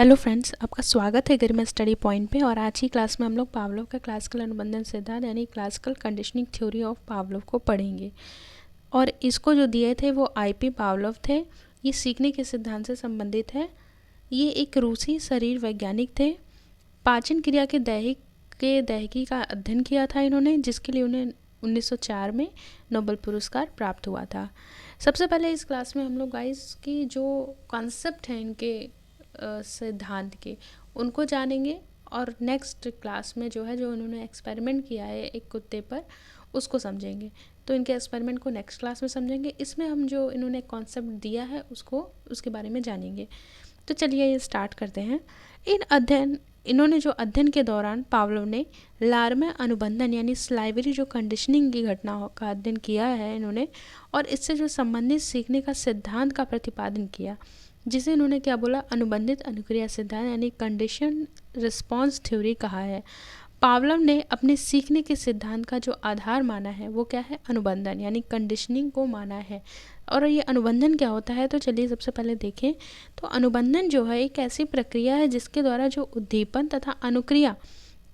Hello friends, आपका स्वागत है गरिमा स्टडी पॉइंट पे। और आज की क्लास में हम लोग पावलोव का क्लासिकल अनुबंधन सिद्धांत यानी classical conditioning theory of Pavlov को पढ़ेंगे। और इसको जो दिए थे वो आईपी पावलोव थे। ये सीखने के सिद्धांत से संबंधित है। ये एक रूसी शरीर वैज्ञानिक थे। पाचन क्रिया के दैहिकी का अध्ययन किया था इन्होंने, जिसके लिए उन्हें 1904 में नोबेल पुरस्कार प्राप्त हुआ था। सबसे पहले इस क्लास में हम लोग गाइस की जो कॉन्सेप्ट हैं इनके सिद्धांत के, उनको जानेंगे। और नेक्स्ट क्लास में जो उन्होंने एक्सपेरिमेंट किया है एक कुत्ते पर, उसको समझेंगे। तो इनके एक्सपेरिमेंट को नेक्स्ट क्लास में समझेंगे। इसमें हम जो इन्होंने कॉन्सेप्ट दिया है उसके बारे में जानेंगे। तो चलिए ये स्टार्ट करते हैं। इन्होंने जो अध्ययन के दौरान पावलोव ने लार्वा अनुबंधन यानी स्लाइवरी जो कंडीशनिंग की घटना का अध्ययन किया है इन्होंने, और इससे जो संबंधित सीखने का सिद्धांत का प्रतिपादन किया, जिसे इन्होंने क्या बोला, अनुबंधित अनुक्रिया सिद्धांत यानी कंडीशन रिस्पॉन्स थ्योरी कहा है। पावलोव ने अपने सीखने के सिद्धांत का जो आधार माना है वो क्या है, अनुबंधन यानी कंडीशनिंग को माना है। और ये अनुबंधन क्या होता है, तो चलिए सबसे पहले देखें। तो अनुबंधन जो है एक ऐसी प्रक्रिया है जिसके द्वारा जो उद्दीपन तथा अनुक्रिया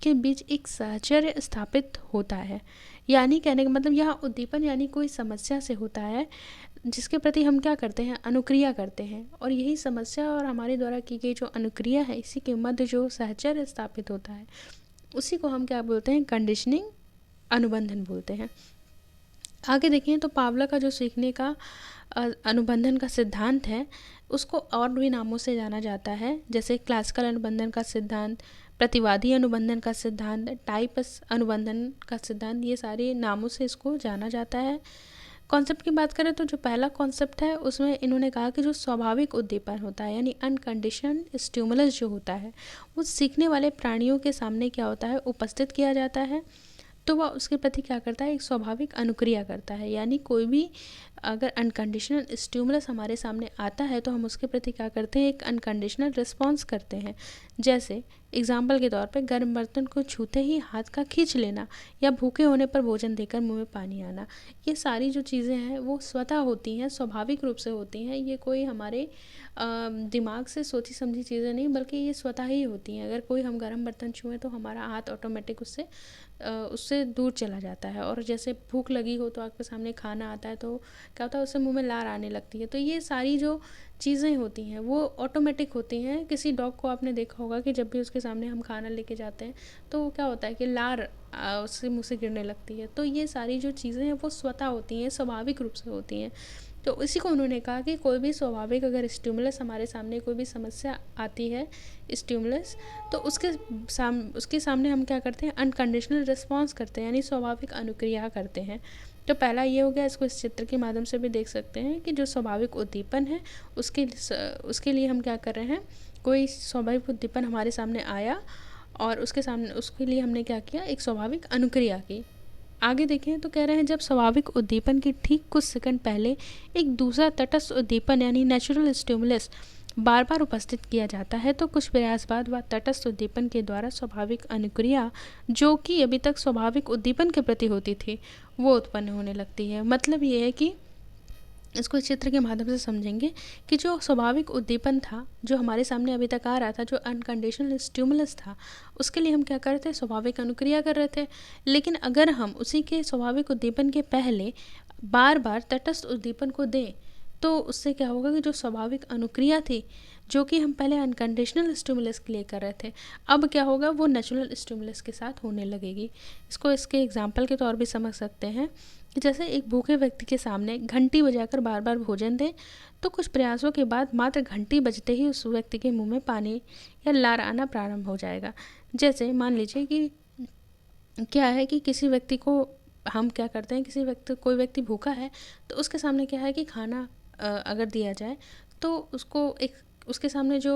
के बीच एक साहचर्य स्थापित होता है। यानी कहने का मतलब यहाँ उद्दीपन यानी कोई समस्या से होता है जिसके प्रति हम क्या करते हैं, अनुक्रिया करते हैं। और यही समस्या और हमारे द्वारा की गई जो अनुक्रिया है, इसी के मध्य जो साहचर्य स्थापित होता है, उसी को हम क्या बोलते हैं, कंडीशनिंग अनुबंधन बोलते हैं। आगे देखें तो पावलोव का जो सीखने का अनुबंधन का सिद्धांत है उसको और भी नामों से जाना जाता है, जैसे क्लासिकल अनुबंधन का सिद्धांत, प्रतिवादी अनुबंधन का सिद्धांत, टाइपस अनुबंधन का सिद्धांत। ये सारे नामों से इसको जाना जाता है। कॉन्सेप्ट की बात करें तो जो पहला कॉन्सेप्ट है उसमें इन्होंने कहा कि जो स्वाभाविक उद्दीपन होता है यानी अनकंडीशन स्टिमुलस जो होता है, वो सीखने वाले प्राणियों के सामने क्या होता है, उपस्थित किया जाता है। तो वह उसके प्रति क्या करता है, एक स्वाभाविक अनुक्रिया करता है। यानी कोई भी अगर अनकंडीशनल स्टिमुलस हमारे सामने आता है तो हम उसके प्रति क्या करते हैं, एक अनकंडीशनल रिस्पॉन्स करते हैं। जैसे एग्जाम्पल के तौर पे गर्म बर्तन को छूते ही हाथ का खींच लेना, या भूखे होने पर भोजन देकर मुंह में पानी आना। ये सारी जो चीज़ें हैं वो स्वतः होती हैं, स्वाभाविक रूप से होती हैं। ये कोई हमारे दिमाग से सोची समझी चीज़ें नहीं, बल्कि ये स्वतः ही होती हैं। अगर कोई हम गर्म बर्तन छुएं तो हमारा हाथ ऑटोमेटिक उससे दूर चला जाता है। और जैसे भूख लगी हो तो आपके सामने खाना आता है तो क्या होता है, उससे मुंह में लार आने लगती है। तो ये सारी जो चीज़ें होती हैं वो ऑटोमेटिक होती हैं। किसी डॉग को आपने देखा होगा कि जब भी उसके सामने हम खाना लेके जाते हैं तो क्या होता है कि लार उसके मुंह से गिरने लगती है। तो ये सारी जो चीज़ें हैं वो स्वतः होती हैं, स्वाभाविक रूप से होती हैं। तो इसी को उन्होंने कहा कि कोई भी स्वाभाविक अगर स्टिमुलस हमारे सामने, कोई भी समस्या आती है स्टिमुलस, तो उसके सामने हम क्या करते हैं, अनकंडीशनल रिस्पॉन्स करते हैं यानी स्वाभाविक अनुक्रिया करते हैं। तो पहला ये हो गया। इसको इस चित्र के माध्यम से भी देख सकते हैं कि जो स्वाभाविक उद्दीपन है उसके लिए हम क्या कर रहे हैं, कोई स्वाभाविक उद्दीपन हमारे सामने आया और उसके लिए हमने क्या किया, एक स्वाभाविक अनुक्रिया की। आगे देखें तो कह रहे हैं जब स्वाभाविक उद्दीपन की ठीक कुछ सेकंड पहले एक दूसरा तटस्थ उद्दीपन यानी नेचुरल स्टिमुलस बार बार उपस्थित किया जाता है, तो कुछ प्रयास बाद वह तटस्थ उद्दीपन के द्वारा स्वाभाविक अनुक्रिया जो कि अभी तक स्वाभाविक उद्दीपन के प्रति होती थी वो उत्पन्न होने लगती है। मतलब ये है कि इसको इस चित्र के माध्यम से समझेंगे कि जो स्वाभाविक उद्दीपन था, जो हमारे सामने अभी तक आ रहा था, जो अनकंडीशनल स्टिमुलस था, उसके लिए हम क्या कर रहे थे, स्वाभाविक अनुक्रिया कर रहे थे। लेकिन अगर हम उसी के स्वाभाविक उद्दीपन के पहले बार बार तटस्थ उद्दीपन को दें तो उससे क्या होगा कि जो स्वाभाविक अनुक्रिया थी जो कि हम पहले अनकंडीशनल स्टिमुलस के लिए कर रहे थे, अब क्या होगा, वो नेचुरल स्टिमुलस के साथ होने लगेगी। इसको इसके एग्जाम्पल के तौर भी समझ सकते हैं कि जैसे एक भूखे व्यक्ति के सामने घंटी बजाकर बार बार भोजन दें तो कुछ प्रयासों के बाद मात्र घंटी बजते ही उस व्यक्ति के मुंह में पानी या लार आना प्रारंभ हो जाएगा। जैसे मान लीजिए कि क्या है कि किसी व्यक्ति को हम क्या करते हैं, कोई व्यक्ति भूखा है तो उसके सामने क्या है कि खाना अगर दिया जाए तो उसके सामने जो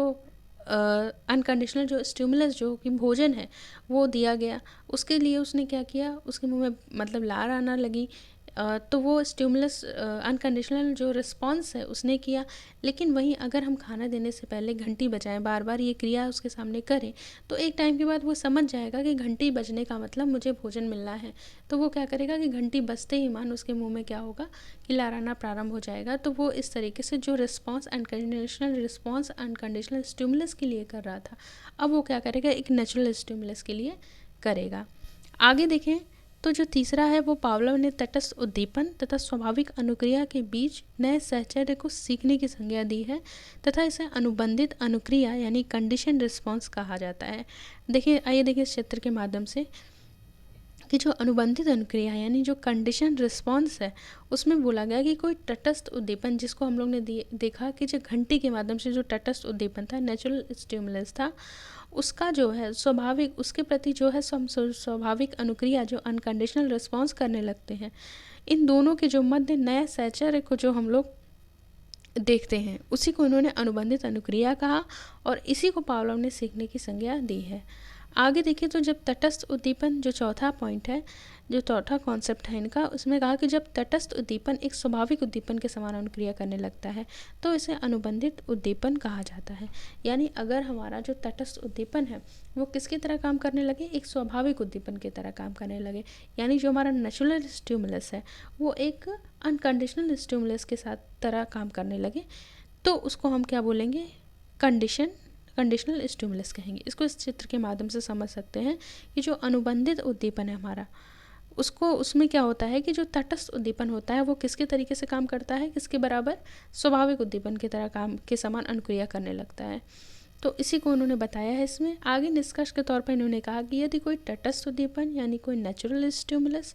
अनकंडीशनल जो स्टिमुलस जो कि भोजन है वो दिया गया, उसके लिए उसने क्या किया, उसके मुंह में मतलब लार आना लगी तो वो स्टिमुलस अनकंडीशनल जो रिस्पॉन्स है उसने किया। लेकिन वहीं अगर हम खाना देने से पहले घंटी बजाएं, बार बार ये क्रिया उसके सामने करें, तो एक टाइम के बाद वो समझ जाएगा कि घंटी बजने का मतलब मुझे भोजन मिलना है। तो वो क्या करेगा कि घंटी बजते ही मान उसके मुंह में क्या होगा, खिलाना प्रारंभ हो जाएगा। तो वो इस तरीके से जो response unconditional response unconditional stimulus के लिए कर रहा था, अब वो क्या करेगा, एक नेचुरल स्टिमुलस के लिए करेगा। आगे देखें तो जो तीसरा है वो पावलोव ने तटस्थ उद्दीपन तथा स्वाभाविक अनुक्रिया के बीच नए सहचर्य को सीखने की संज्ञा दी है तथा इसे अनुबंधित अनुक्रिया यानी कंडीशन रिस्पॉन्स कहा जाता है। देखिए, आइए देखिए इस चित्र के माध्यम से कि जो अनुबंधित अनुक्रिया यानी जो कंडीशन रिस्पॉन्स है उसमें बोला गया कि कोई तटस्थ उद्दीपन, जिसको हम लोग ने देखा कि जो घंटी के माध्यम से जो तटस्थ उद्दीपन था, नेचुरल स्टिमुलस था, उसका जो है स्वाभाविक, उसके प्रति जो है स्वाभाविक अनुक्रिया जो अनकंडीशनल रिस्पॉन्स करने लगते हैं। इन दोनों के जो मध्य नए सहचर्य को जो हम लोग देखते हैं उसी को उन्होंने अनुबंधित अनुक्रिया कहा और इसी को पावलोव ने सीखने की संज्ञा दी है। आगे देखिए तो जब तटस्थ उद्दीपन, जो चौथा पॉइंट है, जो चौथा कॉन्सेप्ट है इनका, उसमें कहा कि जब तटस्थ उद्दीपन एक स्वाभाविक उद्दीपन के समान अनुक्रिया करने लगता है तो इसे अनुबंधित उद्दीपन कहा जाता है। यानी अगर हमारा जो तटस्थ उद्दीपन है वो किसकी तरह काम करने लगे, एक स्वाभाविक उद्दीपन की तरह काम करने लगे, यानी जो हमारा नेचुरल स्टिमुलस है वो एक अनकंडीशनल स्टिमुलस के साथ तरह काम करने लगे, तो उसको हम क्या बोलेंगे, कंडीशनल स्टिमुलस कहेंगे। इसको इस चित्र के माध्यम से समझ सकते हैं कि जो अनुबंधित उद्दीपन है हमारा, उसको, उसमें क्या होता है कि जो तटस्थ उद्दीपन होता है वो किसके तरीके से काम करता है, किसके बराबर, स्वाभाविक उद्दीपन की तरह काम के समान अनुक्रिया करने लगता है। तो इसी को उन्होंने बताया है इसमें। आगे निष्कर्ष के तौर पर इन्होंने कहा कि यदि कोई तटस्थ उद्दीपन यानी कोई नेचुरल स्टिमुलस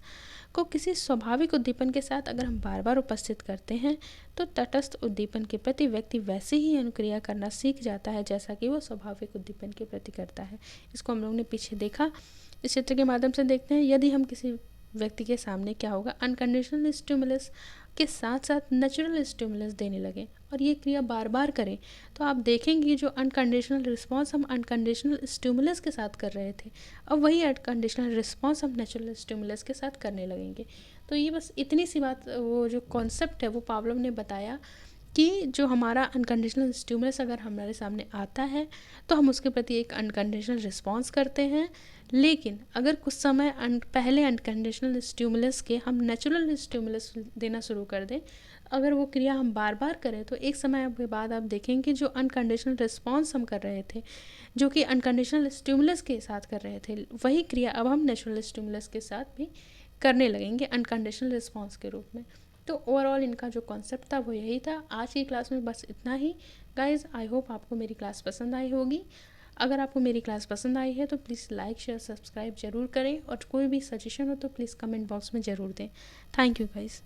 को किसी स्वाभाविक उद्दीपन के साथ अगर हम बार बार उपस्थित करते हैं तो तटस्थ उद्दीपन के प्रति व्यक्ति वैसे ही अनुक्रिया करना सीख जाता है जैसा कि वो स्वाभाविक उद्दीपन के प्रति करता है। इसको हम लोग ने पीछे देखा। इस चित्र के माध्यम से देखते हैं, यदि हम किसी व्यक्ति के सामने क्या होगा, अनकंडीशनल स्टिमुलस के साथ साथ नेचुरल स्टिमुलस देने लगे और ये क्रिया बार बार करें, तो आप देखेंगे जो अनकंडीशनल रिस्पॉन्स हम अनकंडीशनल स्टिमुलस के साथ कर रहे थे, अब वही अनकंडीशनल रिस्पॉन्स हम नेचुरल स्टिमुलस के साथ करने लगेंगे। तो ये बस इतनी सी बात, वो जो कॉन्सेप्ट है वो पावलोव ने बताया कि जो हमारा अनकंडीशनल स्टिमुलस अगर हमारे सामने आता है तो हम उसके प्रति एक अनकंडीशनल रिस्पॉन्स करते हैं, लेकिन अगर कुछ समय पहले अनकंडीशनल स्टिमुलस के हम नेचुरल स्टिमुलस देना शुरू कर दें, अगर वो क्रिया हम बार बार करें तो एक समय के बाद आप देखेंगे जो अनकंडीशनल रिस्पॉन्स हम कर रहे थे, जो कि अनकंडीशनल स्टिमुलस के साथ कर रहे थे, वही क्रिया अब हम नेचुरल स्टिमुलस के साथ भी करने लगेंगे अनकंडीशनल रिस्पॉन्स के रूप में। तो ओवरऑल इनका जो कॉन्सेप्ट था वो यही था। आज की क्लास में बस इतना ही गाइज। आई होप आपको मेरी क्लास पसंद आई होगी। अगर आपको मेरी क्लास पसंद आई है तो प्लीज़ लाइक शेयर सब्सक्राइब जरूर करें और कोई भी सजेशन हो तो प्लीज़ कमेंट बॉक्स में ज़रूर दें। Thank you guys.